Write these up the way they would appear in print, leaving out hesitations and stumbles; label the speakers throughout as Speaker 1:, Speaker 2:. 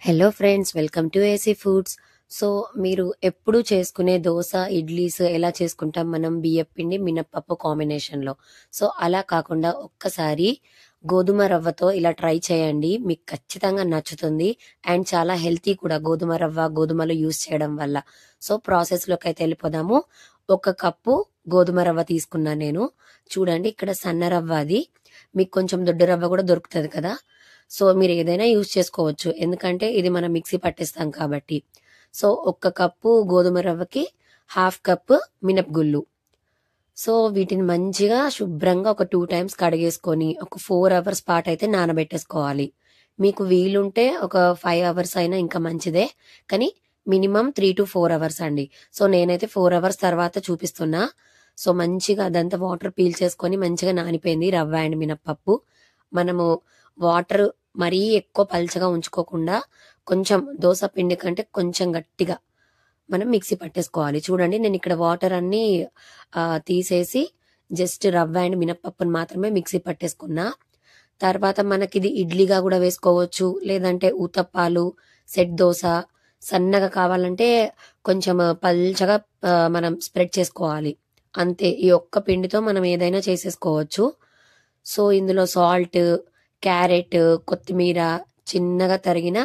Speaker 1: Hello friends, welcome to AC foods. So మీరు ఎప్పుడు చేసుకునే దోశ, ఇడ్లీస్ ఎలా చేసుకుంటాం మనం బియ్యం పిండి, మినప్పప్పు కాంబినేషన్లో. సో అలా కాకుండా ఒక్కసారి గోధుమ రవ్వతో ఇలా ట్రై చేయండి, మీకు ఖచ్చితంగా నచ్చుతుంది. అండ్ చాలా హెల్తీ కూడా గోధుమ రవ్వ, గోధుమలు యూస్ చేయడం వల్ల. సో ప్రాసెస్లోకి అయితే వెళ్ళిపోదాము. 1 కప్పు గోధుమ రవ్వ తీసుకున్నాను నేను. చూడండి, ఇక్కడ సన్న రవ్వ, అది మీకు కొంచెం దొడ్డు రవ్వ కూడా దొరుకుతుంది కదా. సో మీరు ఏదైనా యూజ్ చేసుకోవచ్చు, ఎందుకంటే ఇది మనం మిక్సీ పట్టేస్తాం కాబట్టి. సో 1 కప్పు గోధుమ రవ్వకి 1/2 కప్పు మినపగుళ్ళు. సో వీటిని మంచిగా శుభ్రంగా ఒక 2 టైమ్స్ కడిగేసుకొని ఒక 4 అవర్స్ పాటు అయితే నానబెట్టేసుకోవాలి. మీకు వీలుంటే ఒక 5 అవర్స్ అయినా ఇంకా మంచిదే, కానీ మినిమం 3 to 4 అవర్స్ అండి. సో నేనైతే 4 అవర్స్ తర్వాత చూపిస్తున్నా. సో మంచిగా అదంతా వాటర్ పీల్చేసుకొని మంచిగా నానిపోయింది రవ్వ అండ్ మినప్పప్పు. మనము వాటర్ మరీ ఎక్కువ పల్చగా ఉంచుకోకుండా కొంచెం దోశ పిండి కంటే కొంచెం గట్టిగా మనం మిక్సీ పట్టేసుకోవాలి. చూడండి, నేను ఇక్కడ వాటర్ అన్ని తీసేసి జస్ట్ రవ్వ అండ్ మినప్పప్పుని మాత్రమే మిక్సీ పట్టేసుకున్నా. తర్వాత మనకి ఇది ఇడ్లీగా కూడా వేసుకోవచ్చు, లేదంటే ఊతప్పాలు, సెట్ దోశ, సన్నగా కావాలంటే కొంచెం పల్చగా మనం స్ప్రెడ్ చేసుకోవాలి. అంతే, ఈ ఒక్క పిండితో మనం ఏదైనా చేసేసుకోవచ్చు. సో ఇందులో సాల్ట్, క్యారెట్, కొత్తిమీర, చిన్నగా తరిగిన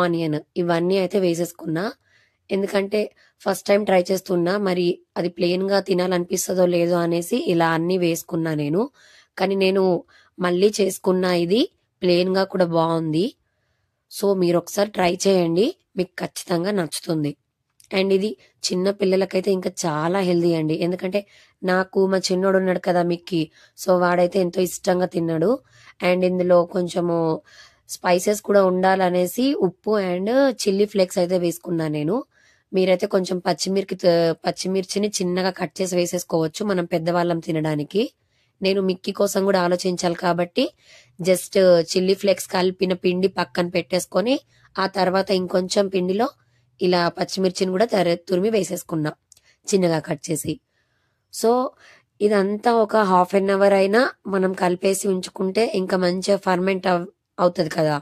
Speaker 1: ఆనియన్, ఇవన్నీ అయితే వేసేసుకున్నా. ఎందుకంటే ఫస్ట్ టైం ట్రై చేస్తున్నా, మరి అది ప్లెయిన్గా తినాలనిపిస్తుందో లేదో అనేసి ఇలా అన్నీ వేసుకున్నా నేను. కానీ నేను మళ్ళీ చేసుకున్నా, ఇది ప్లెయిన్గా కూడా బాగుంది. సో మీరు ఒకసారి ట్రై చేయండి, మీకు ఖచ్చితంగా నచ్చుతుంది. అండ్ ఇది చిన్న పిల్లలకైతే ఇంకా చాలా హెల్దీ అండి, ఎందుకంటే నాకు మా చిన్నోడు ఉన్నాడు కదా మిక్కీ, సో వాడైతే ఎంతో ఇష్టంగా తిన్నాడు. అండ్ ఇందులో కొంచెము స్పైసెస్ కూడా ఉండాలనేసి ఉప్పు అండ్ చిల్లీ ఫ్లేక్స్ అయితే వేసుకున్నా నేను. మీరైతే కొంచెం పచ్చిమిర్చిని చిన్నగా కట్ చేసి వేసేసుకోవచ్చు, మనం పెద్దవాళ్ళం తినడానికి. నేను మిక్కీ కోసం కూడా ఆలోచించాలి కాబట్టి జస్ట్ చిల్లీ ఫ్లేక్స్ కలిపిన పిండి పక్కన పెట్టేసుకొని ఆ తర్వాత ఇంకొంచెం పిండిలో ఇలా పచ్చిమిర్చిని కూడా తురిమి వేసేసుకున్నా చిన్నగా కట్ చేసి. సో ఇదంతా ఒక 1/2 అవర్ అయినా మనం కలిపేసి ఉంచుకుంటే ఇంకా మంచిగా ఫర్మెంట్ అవుతుంది కదా.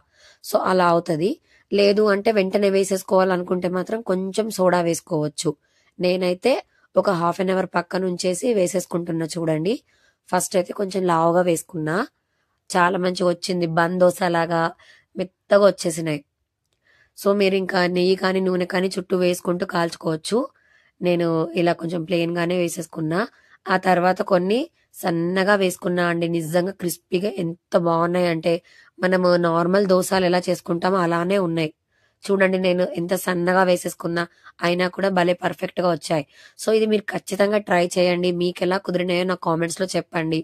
Speaker 1: సో అలా అవుతుంది. లేదు అంటే వెంటనే వేసేసుకోవాలనుకుంటే మాత్రం కొంచెం సోడా వేసుకోవచ్చు. నేనైతే ఒక 1/2 అవర్ పక్కన ఉంచేసి వేసేసుకుంటున్నా. చూడండి, ఫస్ట్ అయితే కొంచెం లావుగా వేసుకున్నా, చాలా మంచిగా వచ్చింది, బన్ దోశ లాగా మెత్తగా వచ్చేసినాయి. సో మీరు ఇంకా నెయ్యి కానీ నూనె కానీ చుట్టూ వేసుకుంటూ కాల్చుకోవచ్చు. నేను ఇలా కొంచెం ప్లెయిన్ గానే వేసేసుకున్నా. ఆ తర్వాత కొన్ని సన్నగా వేసుకున్నా అండి, నిజంగా క్రిస్పీగా ఎంత బాగున్నాయి అంటే మనము నార్మల్ దోశలు ఎలా చేసుకుంటామో అలానే ఉన్నాయి. చూడండి, నేను ఎంత సన్నగా వేసేసుకున్నా అయినా కూడా భలే పర్ఫెక్ట్ గా వచ్చాయి. సో ఇది మీరు ఖచ్చితంగా ట్రై చేయండి, మీకు ఎలా కుదిరినాయో నాకు కామెంట్స్ లో చెప్పండి.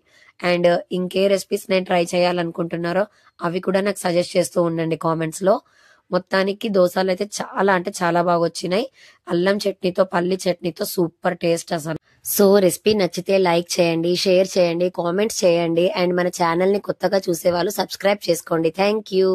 Speaker 1: అండ్ ఇంకే రెసిపీస్ నేను ట్రై చేయాలనుకుంటున్నారో అవి కూడా నాకు సజెస్ట్ చేస్తూ ఉండండి కామెంట్స్ లో. మొత్తానికి దోశలు అయితే చాలా అంటే చాలా బాగా వచ్చినాయి. అల్లం చట్నీతో, పల్లి చట్నీతో సూపర్ టేస్ట్ అసలు. సో రెసిపీ నచ్చితే లైక్ చేయండి, షేర్ చేయండి, కామెంట్స్ చేయండి. అండ్ మన ఛానల్ ని కొత్తగా చూసే వాళ్ళు సబ్స్క్రైబ్ చేసుకోండి. Thank you.